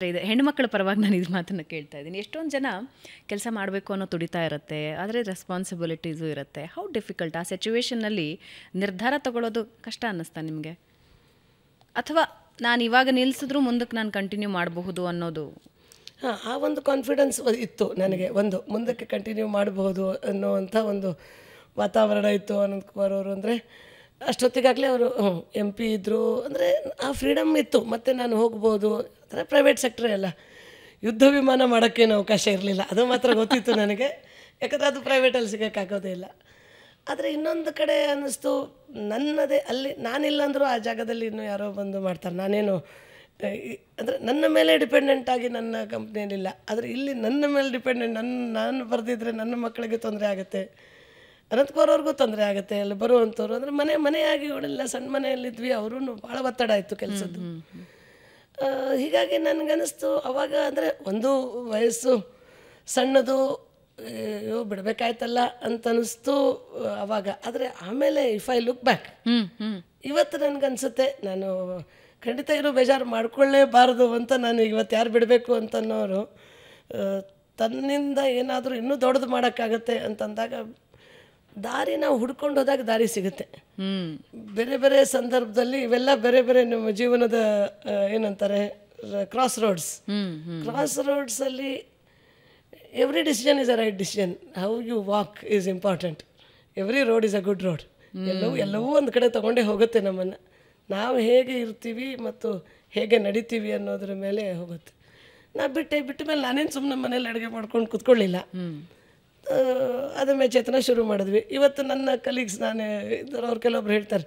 ಇದೆ ಹೆಣ್ಮಕ್ಳ ಪರವಾಗಿ ನಾನು ಇದು ಮಾತನ್ನು ಕೇಳ್ತಾ ಇದ್ದೀನಿ. ಎಷ್ಟೊಂದು ಜನ ಕೆಲಸ ಮಾಡಬೇಕು ಅನ್ನೋ ತುಡಿತಾ ಇರುತ್ತೆ, ಆದರೆ ರೆಸ್ಪಾನ್ಸಿಬಿಲಿಟೀಸು ಇರುತ್ತೆ. ಹೌ ಡಿಫಿಕಲ್ಟ್ ಆ ಸಿಚುವೇಶನ್ನಲ್ಲಿ ನಿರ್ಧಾರ ತಗೊಳ್ಳೋದು ಕಷ್ಟ ಅನ್ನಿಸ್ತಾ ನಿಮಗೆ? ಅಥವಾ ನಾನು ಇವಾಗ ನಿಲ್ಲಿಸಿದ್ರೂ ಮುಂದಕ್ಕೆ ನಾನು ಕಂಟಿನ್ಯೂ ಮಾಡಬಹುದು ಅನ್ನೋದು? ಹಾಂ, ಆ ಒಂದು ಕಾನ್ಫಿಡೆನ್ಸ್ ಇತ್ತು ನನಗೆ. ಒಂದು ಮುಂದಕ್ಕೆ ಕಂಟಿನ್ಯೂ ಮಾಡಬಹುದು ಅನ್ನೋವಂಥ ಒಂದು ವಾತಾವರಣ ಇತ್ತು ಅನಂತಕುಮಾರ್ ಅವರು. ಅಂದರೆ ಅಷ್ಟೊತ್ತಿಗಾಗಲೇ ಅವರು MP ಇದ್ದರು, ಅಂದರೆ ಆ ಫ್ರೀಡಮ್ ಇತ್ತು. ಮತ್ತು ನಾನು ಹೋಗ್ಬೋದು, ಅಂದರೆ ಪ್ರೈವೇಟ್ ಸೆಕ್ಟ್ರೇ ಅಲ್ಲ, ಯುದ್ಧ ವಿಮಾನ ಮಾಡೋಕ್ಕೇನು ಅವಕಾಶ ಇರಲಿಲ್ಲ, ಅದು ಮಾತ್ರ ಗೊತ್ತಿತ್ತು ನನಗೆ. ಯಾಕಂದರೆ ಅದು ಪ್ರೈವೇಟಲ್ಲಿ ಸಿಗೋಕ್ಕಾಗೋದೇ ಇಲ್ಲ. ಆದರೆ ಇನ್ನೊಂದು ಕಡೆ ಅನ್ನಿಸ್ತು, ನನ್ನದೇ ಅಲ್ಲಿ ನಾನಿಲ್ಲ ಅಂದರೂ ಆ ಜಾಗದಲ್ಲಿ ಇನ್ನೂ ಯಾರೋ ಬಂದು ಮಾಡ್ತಾರೆ. ನಾನೇನು ಅಂದರೆ ನನ್ನ ಮೇಲೆ ಡಿಪೆಂಡೆಂಟ್ ಆಗಿ ನನ್ನ ಕಂಪ್ನಿಯಲ್ಲಿಲ್ಲ, ಆದರೆ ಇಲ್ಲಿ ನನ್ನ ಮೇಲೆ ಡಿಪೆಂಡೆಂಟ್. ನಾನು ಬರೆದಿದ್ರೆ ನನ್ನ ಮಕ್ಕಳಿಗೆ ತೊಂದರೆ ಆಗುತ್ತೆ, ಅನಂತಕುಮಾರ್ ಅವ್ರಿಗೂ ತೊಂದರೆ ಆಗುತ್ತೆ. ಅಲ್ಲಿ ಬರುವಂಥವ್ರು ಅಂದರೆ ಮನೆಯಾಗಿ ಅವಳೆಲ್ಲ ಸಣ್ಣ ಮನೆಯಲ್ಲಿದ್ವಿ, ಅವರೂ ಭಾಳ ಒತ್ತಡ ಇತ್ತು ಕೆಲಸದ್ದು. ಹೀಗಾಗಿ ನನಗನ್ನಿಸ್ತು ಅವಾಗ, ಅಂದರೆ ಒಂದು ವಯಸ್ಸು ಸಣ್ಣದು, ಅಯ್ಯೋ ಬಿಡಬೇಕಾಯ್ತಲ್ಲ ಅಂತ ಅನ್ನಿಸ್ತು ಅವಾಗ. ಆದರೆ ಆಮೇಲೆ ಇಫ್ ಐ ಲುಕ್ ಬ್ಯಾಕ್, ಇವತ್ತು ನನಗನ್ಸುತ್ತೆ ನಾನು ಖಂಡಿತ ಏನೋ ಬೇಜಾರು ಮಾಡ್ಕೊಳ್ಳೇಬಾರ್ದು ಅಂತ. ನಾನು ಇವತ್ತು ಯಾರು ಬಿಡಬೇಕು ಅಂತನ್ನೋರು ತನ್ನಿಂದ ಏನಾದರೂ ಇನ್ನೂ ದೊಡ್ಡದು ಮಾಡೋಕ್ಕಾಗತ್ತೆ ಅಂತಂದಾಗ ದಾರಿ ನಾವು ಹುಡ್ಕೊಂಡು ಹೋದಾಗ ದಾರಿ ಸಿಗುತ್ತೆ. ಬೇರೆ ಬೇರೆ ಸಂದರ್ಭದಲ್ಲಿ ಇವೆಲ್ಲ ಬೇರೆ ಬೇರೆ ನಮ್ಮ ಜೀವನದ ಏನಂತಾರೆ ಕ್ರಾಸ್ ರೋಡ್ಸಲ್ಲಿ every decision is a right decision. How you walk is important. Every road is a good road. ಎಲ್ಲವೂ ಒಂದು ಕಡೆ ತೊಗೊಂಡೇ ಹೋಗುತ್ತೆ ನಮ್ಮನ್ನು. ನಾವು ಹೇಗೆ ಇರ್ತೀವಿ ಮತ್ತು ಹೇಗೆ ನಡಿತೀವಿ ಅನ್ನೋದ್ರ ಮೇಲೆ ಹೋಗುತ್ತೆ. ಬಿಟ್ಟ ಮೇಲೆ ನಾನೇನು ಸುಮ್ಮನೆ ಮನೇಲಿ ಅಡುಗೆ ಮಾಡ್ಕೊಂಡು ಕೂತ್ಕೊಳ್ಳಿಲ್ಲ. ಅದನ್ನೇ ಚೇತನ ಶುರು ಮಾಡಿದ್ವಿ. ಇವತ್ತು ನನ್ನ ಕಲೀಗ್ಸ್ ನಾನೇ ಇದ್ದಾರೆ, ಅವ್ರು ಕೆಲವೊಬ್ರು ಹೇಳ್ತಾರೆ,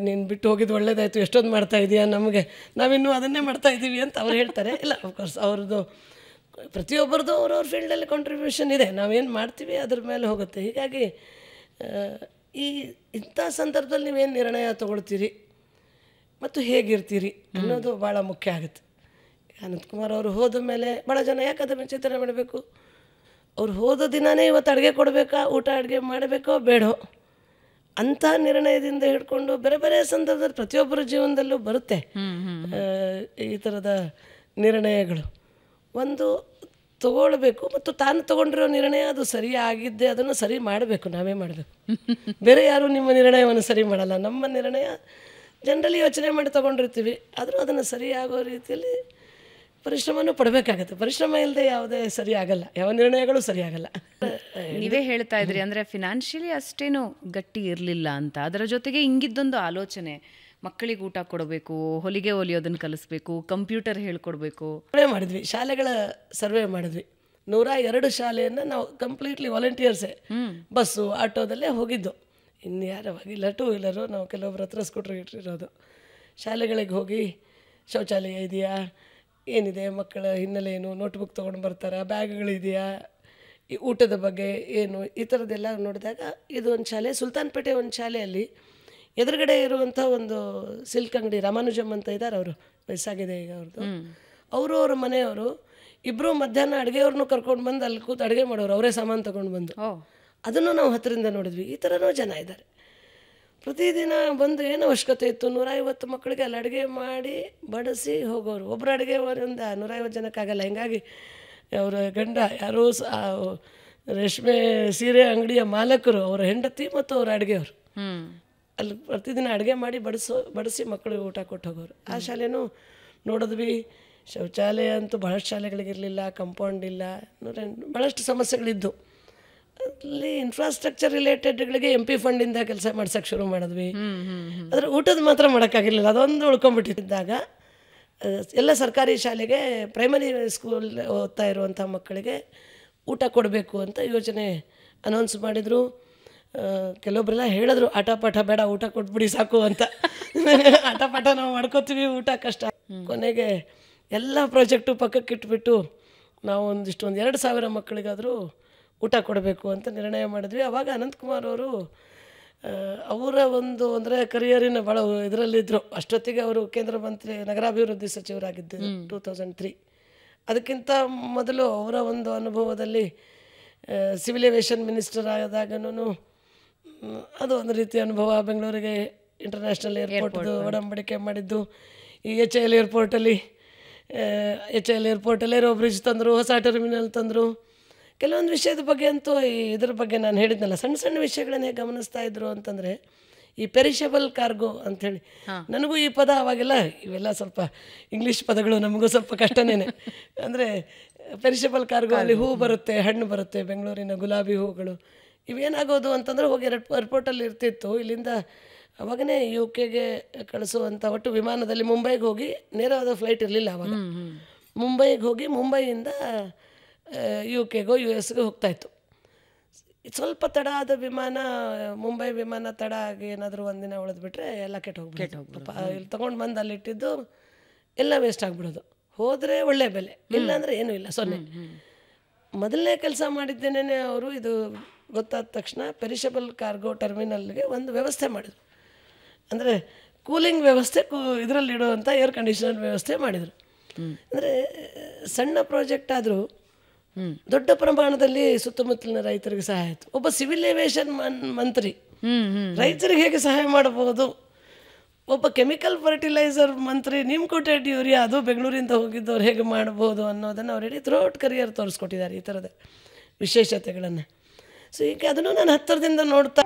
ನೀನು ಬಿಟ್ಟು ಹೋಗಿದ್ದು ಒಳ್ಳೇದಾಯಿತು, ಎಷ್ಟೊಂದು ಮಾಡ್ತಾ ಇದೆಯಾ, ನಮಗೆ ನಾವಿನ್ನೂ ಅದನ್ನೇ ಮಾಡ್ತಾ ಇದ್ದೀವಿ ಅಂತ ಅವ್ರು ಹೇಳ್ತಾರೆ. ಇಲ್ಲ, ಅಫ್ಕೋರ್ಸ್ ಅವ್ರದ್ದು ಪ್ರತಿಯೊಬ್ಬರದ್ದು ಅವ್ರವ್ರ ಫೀಲ್ಡಲ್ಲಿ ಕಾಂಟ್ರಿಬ್ಯೂಷನ್ ಇದೆ. ನಾವೇನು ಮಾಡ್ತೀವಿ ಅದ್ರ ಮೇಲೆ ಹೋಗುತ್ತೆ. ಹೀಗಾಗಿ ಇಂಥ ಸಂದರ್ಭದಲ್ಲಿ ನೀವೇನು ನಿರ್ಣಯ ತೊಗೊಳ್ತೀರಿ ಮತ್ತು ಹೇಗಿರ್ತೀರಿ ಅನ್ನೋದು ಭಾಳ ಮುಖ್ಯ ಆಗುತ್ತೆ. ಅನಂತಕುಮಾರ್ ಅವರು ಹೋದ ಮೇಲೆ ಭಾಳ ಜನ ಯಾಕೆ ಅದನ್ನು ಚಿಂತನೆ ಮಾಡಬೇಕು, ಅವ್ರು ಹೋದ ದಿನವೇ ಇವತ್ತು ಅಡುಗೆ ಕೊಡಬೇಕಾ, ಅಡುಗೆ ಮಾಡಬೇಕೋ ಬೇಡೋ ಅಂಥ ನಿರ್ಣಯದಿಂದ ಹಿಡ್ಕೊಂಡು ಬೇರೆ ಬೇರೆ ಸಂದರ್ಭದಲ್ಲಿ ಪ್ರತಿಯೊಬ್ಬರ ಜೀವನದಲ್ಲೂ ಬರುತ್ತೆ ಈ ಥರದ ನಿರ್ಣಯಗಳು. ಒಂದು ತಗೊಳ್ಬೇಕು ಮತ್ತು ತಾನು ತೊಗೊಂಡಿರೋ ನಿರ್ಣಯ ಅದು ಸರಿಯಾಗಿದ್ದೆ ಅದನ್ನು ಸರಿ ಮಾಡಬೇಕು, ನಾವೇ ಮಾಡಬೇಕು. ಬೇರೆ ಯಾರೂ ನಿಮ್ಮ ನಿರ್ಣಯವನ್ನು ಸರಿ ಮಾಡಲ್ಲ. ನಮ್ಮ ನಿರ್ಣಯ ಜನರಲಿ ಯೋಚನೆ ಮಾಡಿ ತೊಗೊಂಡಿರ್ತೀವಿ, ಆದರೂ ಅದನ್ನು ಸರಿಯಾಗೋ ರೀತಿಯಲ್ಲಿ ಪರಿಶ್ರಮನೂ ಪಡಬೇಕಾಗತ್ತೆ. ಪರಿಶ್ರಮ ಇಲ್ಲದೆ ಯಾವುದೇ ಸರಿ ಆಗಲ್ಲ, ಯಾವ ನಿರ್ಣಯಗಳು ಸರಿ ಆಗಲ್ಲ. ನೀವೇ ಹೇಳ್ತಾ ಇದ್ರಿ ಅಂದರೆ ಫಿನಾನ್ಷಿಯಲಿ ಅಷ್ಟೇನು ಗಟ್ಟಿ ಇರಲಿಲ್ಲ ಅಂತ. ಅದರ ಜೊತೆಗೆ ಹಿಂಗಿದ್ದೊಂದು ಆಲೋಚನೆ, ಮಕ್ಕಳಿಗೆ ಊಟ ಕೊಡಬೇಕು, ಹೊಲಿಗೆ ಹೊಲಿಯೋದನ್ನು ಕಲಿಸ್ಬೇಕು, ಕಂಪ್ಯೂಟರ್ ಹೇಳ್ಕೊಡ್ಬೇಕು. ಸರ್ವೆ ಮಾಡಿದ್ವಿ, ಶಾಲೆಗಳ ಸರ್ವೆ ಮಾಡಿದ್ವಿ. 102 ಶಾಲೆಯನ್ನು ನಾವು ಕಂಪ್ಲೀಟ್ಲಿ ವಾಲಂಟಿಯರ್ಸೇ, ಬಸ್ಸು ಆಟೋದಲ್ಲೇ ಹೋಗಿದ್ದು. ಇನ್ನು ಯಾರವಾಗಿಲ್ಲ, 2 ವೀಲರು, ನಾವು ಕೆಲವೊಬ್ಬರ ಹತ್ರ ಸ್ಕೂಟ್ರ್ ಇಟ್ಟಿರೋದು. ಶಾಲೆಗಳಿಗೆ ಹೋಗಿ ಶೌಚಾಲಯ ಇದೆಯಾ, ಏನಿದೆ, ಮಕ್ಕಳ ಹಿನ್ನೆಲೆ ಏನು, ನೋಟ್ಬುಕ್ ತೊಗೊಂಡು ಬರ್ತಾರಾ, ಬ್ಯಾಗ್ಗಳಿದೆಯಾ, ಈ ಊಟದ ಬಗ್ಗೆ ಏನು, ಈ ಥರದ್ದೆಲ್ಲ ನೋಡಿದಾಗ ಇದು ಒಂದು ಶಾಲೆ, ಸುಲ್ತಾನ್ಪೇಟೆ ಒಂದು ಶಾಲೆಯಲ್ಲಿ ಎದುರುಗಡೆ ಇರುವಂಥ ಒಂದು ಸಿಲ್ಕ್ ಅಂಗಡಿ, ರಾಮಾನುಜಮ್ ಅಂತ ಇದ್ದಾರೆ, ಅವರು ವಯಸ್ಸಾಗಿದೆ ಈಗ ಅವ್ರದ್ದು. ಅವ್ರ ಮನೆಯವರು ಇಬ್ಬರು ಮಧ್ಯಾಹ್ನ ಅಡುಗೆಯವ್ರನ್ನೂ ಕರ್ಕೊಂಡು ಬಂದು ಅಲ್ಲಿ ಕೂತು ಅಡುಗೆ ಮಾಡೋರು, ಅವರೇ ಸಾಮಾನು ತೊಗೊಂಡು ಬಂದು. ಅದನ್ನು ನಾವು ಹತ್ತಿರದಿಂದ ನೋಡಿದ್ವಿ. ಈ ಥರನೂ ಜನ ಇದ್ದಾರೆ. ಪ್ರತಿದಿನ ಬಂದು ಏನು ಅವಶ್ಯಕತೆ ಇತ್ತು, 150 ಮಕ್ಕಳಿಗೆ ಅಲ್ಲಿ ಅಡುಗೆ ಮಾಡಿ ಬಡಿಸಿ ಹೋಗೋರು. ಒಬ್ಬರು ಅಡುಗೆ ಒಂದು 150 ಜನಕ್ಕಾಗಲ್ಲ. ಹೀಗಾಗಿ ಅವರ ಗಂಡ ಯಾರೋ ರೇಷ್ಮೆ ಸೀರೆ ಅಂಗಡಿಯ ಮಾಲಕರು, ಅವರ ಹೆಂಡತಿ ಮತ್ತು ಅವರ ಅಡುಗೆಯವರು ಅಲ್ಲಿ ಪ್ರತಿದಿನ ಅಡುಗೆ ಮಾಡಿ ಬಡಿಸಿ ಮಕ್ಕಳಿಗೆ ಊಟ ಕೊಟ್ಟು ಹೋಗೋರು. ಆ ಶಾಲೆನೂ ನೋಡಿದ್ವಿ. ಶೌಚಾಲಯ ಅಂತೂ ಭಾಳಷ್ಟು ಶಾಲೆಗಳಿಗಿರಲಿಲ್ಲ, ಕಂಪೌಂಡ್ ಇಲ್ಲ, ಭಾಳಷ್ಟು ಸಮಸ್ಯೆಗಳಿದ್ದು. ಅಲ್ಲಿ ಇನ್ಫ್ರಾಸ್ಟ್ರಕ್ಚರ್ ರಿಲೇಟೆಡ್ಗಳಿಗೆ MP ಫಂಡಿಂದ ಕೆಲಸ ಮಾಡ್ಸೋಕ್ಕೆ ಶುರು ಮಾಡಿದ್ವಿ. ಆದರೆ ಊಟದ ಮಾತ್ರ ಮಾಡೋಕ್ಕಾಗಿರಲಿಲ್ಲ, ಅದೊಂದು ಉಳ್ಕೊಂಡ್ಬಿಟ್ಟಿದ್ದಾಗ ಎಲ್ಲ ಸರ್ಕಾರಿ ಶಾಲೆಗೆ, ಪ್ರೈಮರಿ ಸ್ಕೂಲ್ ಓದ್ತಾ ಇರುವಂಥ ಮಕ್ಕಳಿಗೆ ಊಟ ಕೊಡಬೇಕು ಅಂತ ಯೋಚನೆ ಅನೌನ್ಸ್ ಮಾಡಿದರು. ಕೆಲವೊಬ್ಬರೆಲ್ಲ ಹೇಳಿದ್ರು, ಆಟ ಪಾಠ ಬೇಡ, ಊಟ ಕೊಟ್ಬಿಡಿ ಸಾಕು ಅಂತ. ಆಟ ಪಾಠ ನಾವು ಮಾಡ್ಕೋತೀವಿ, ಊಟ ಕಷ್ಟ. ಕೊನೆಗೆ ಎಲ್ಲ ಪ್ರಾಜೆಕ್ಟು ಪಕ್ಕಕ್ಕಿಟ್ಬಿಟ್ಟು ನಾವು ಒಂದು 2,000 ಮಕ್ಕಳಿಗಾದರೂ ಊಟ ಕೊಡಬೇಕು ಅಂತ ನಿರ್ಣಯ ಮಾಡಿದ್ವಿ. ಆವಾಗ ಅನಂತಕುಮಾರ್ ಅವರು ಅವರ ಅಂದರೆ ಕರಿಯರಿನ ಭಾಳ ಇದರಲ್ಲಿದ್ದರು. ಅಷ್ಟೊತ್ತಿಗೆ ಅವರು ಕೇಂದ್ರ ಮಂತ್ರಿ, ನಗರಾಭಿವೃದ್ಧಿ ಸಚಿವರಾಗಿದ್ದರು 2003. ಅದಕ್ಕಿಂತ ಮೊದಲು ಅವರ ಒಂದು ಅನುಭವದಲ್ಲಿ ಸಿವಿಲ್ ಏವಿಯೇಷನ್ ಮಿನಿಸ್ಟರ್ ಆದಾಗನೂ ಅದು ಒಂದು ರೀತಿಯ ಅನುಭವ. ಬೆಂಗಳೂರಿಗೆ ಇಂಟರ್ನ್ಯಾಷನಲ್ ಏರ್ಪೋರ್ಟ್ದು ಒಡಂಬಡಿಕೆ ಮಾಡಿದ್ದು, ಈ HAL ಏರ್ಪೋರ್ಟಲ್ಲಿ HAL ಏರ್ಪೋರ್ಟಲ್ಲಿ ಏರೋ ಬ್ರಿಡ್ಜ್ ತಂದರು, ಹೊಸ ಟರ್ಮಿನಲ್ ತಂದರು. ಕೆಲವೊಂದು ವಿಷಯದ ಬಗ್ಗೆ ಅಂತೂ ಇದ್ರ ಬಗ್ಗೆ ನಾನು ಹೇಳಿದ್ನಲ್ಲ, ಸಣ್ಣ ಸಣ್ಣ ವಿಷಯಗಳನ್ನೇ ಗಮನಿಸ್ತಾ ಇದ್ರು ಅಂತಂದರೆ ಈ ಪೆರಿಷಬಲ್ ಕಾರ್ಗೋ ಅಂಥೇಳಿ. ನನಗೂ ಈ ಪದ ಅವಾಗೆಲ್ಲ ಇವೆಲ್ಲ ಸ್ವಲ್ಪ ಇಂಗ್ಲೀಷ್ ಪದಗಳು ನಮಗೂ ಸ್ವಲ್ಪ ಕಷ್ಟನೇ. ಅಂದರೆ ಪೆರಿಷಬಲ್ ಕಾರ್ಗೋ ಅಲ್ಲಿ ಹೂ ಬರುತ್ತೆ, ಹಣ್ಣು ಬರುತ್ತೆ, ಬೆಂಗಳೂರಿನ ಗುಲಾಬಿ ಹೂಗಳು. ಇವೇನಾಗೋದು ಅಂತಂದ್ರೆ ಹೋಗಿ ಏರ್ಪೋರ್ಟಲ್ಲಿ ಇರ್ತಿತ್ತು. ಇಲ್ಲಿಂದ ಅವಾಗನೇ UK ಕಳಿಸುವಂಥ ಒಟ್ಟು ವಿಮಾನದಲ್ಲಿ ಮುಂಬೈಗೆ ಹೋಗಿ ನೇರವಾದ ಫ್ಲೈಟ್ ಇರಲಿಲ್ಲ ಅವಾಗ. ಮುಂಬೈಗೆ ಹೋಗಿ ಮುಂಬೈಯಿಂದ UKಗೋ USಗೋ ಹೋಗ್ತಾಯಿತ್ತು. ಸ್ವಲ್ಪ ತಡ ಆದ ವಿಮಾನ, ಮುಂಬೈ ವಿಮಾನ ತಡ ಆಗಿ ಏನಾದರೂ ಒಂದಿನ ಉಳಿದ್ಬಿಟ್ರೆ ಎಲ್ಲ ಕೆಟ್ಟೋಗ್ಬಿಟ್ಟು ಇಲ್ಲಿ ತೊಗೊಂಡು ಬಂದು ಅಲ್ಲಿಟ್ಟಿದ್ದು ಎಲ್ಲ ವೇಸ್ಟ್ ಆಗಿಬಿಡೋದು. ಹೋದರೆ ಒಳ್ಳೆ ಬೆಲೆ, ಇಲ್ಲಾಂದರೆ ಏನೂ ಇಲ್ಲ, 0. ಮೊದಲನೇ ಕೆಲಸ ಮಾಡಿದ್ದೇನೆ ಅವರು ಇದು ಗೊತ್ತಾದ ತಕ್ಷಣ ಪೆರಿಷಬಲ್ ಕಾರ್ಗೋ ಟರ್ಮಿನಲ್ಗೆ ಒಂದು ವ್ಯವಸ್ಥೆ ಮಾಡಿದರು. ಅಂದರೆ ಕೂಲಿಂಗ್ ವ್ಯವಸ್ಥೆ, ಇದರಲ್ಲಿ ಇಡುವಂಥ ಏರ್ ಕಂಡೀಷನರ್ ವ್ಯವಸ್ಥೆ ಮಾಡಿದರು. ಅಂದರೆ ಸಣ್ಣ ಪ್ರಾಜೆಕ್ಟ್ ಆದರೂ ದೊಡ್ಡ ಪ್ರಮಾಣದಲ್ಲಿ ಸುತ್ತಮುತ್ತಲಿನ ರೈತರಿಗೆ ಸಹಾಯ ಆಯಿತು. ಒಬ್ಬ ಸಿವಿಲ್ ಏವಿಯೇಷನ್ ಮಂತ್ರಿ ರೈತರಿಗೆ ಹೇಗೆ ಸಹಾಯ ಮಾಡಬಹುದು, ಒಬ್ಬ ಕೆಮಿಕಲ್ ಫರ್ಟಿಲೈಸರ್ ಮಂತ್ರಿ ನಿಮ್ ಕೋಟೆಡ್ ಯೂರಿಯಾ ಅದು ಬೆಂಗಳೂರಿಂದ ಹೋಗಿದ್ದವ್ರು ಹೇಗೆ ಮಾಡ್ಬೋದು ಅನ್ನೋದನ್ನು ಅವ್ರು ಇಡೀ ಥ್ರೂಔಟ್ ಕರಿಯರ್ ತೋರಿಸ್ಕೊಟ್ಟಿದ್ದಾರೆ ಈ ಥರದ ವಿಶೇಷತೆಗಳನ್ನು. ಸೊ ಈಗ ಅದನ್ನು ನಾನು ಹತ್ತಿರದಿಂದ ನೋಡ್ತಾ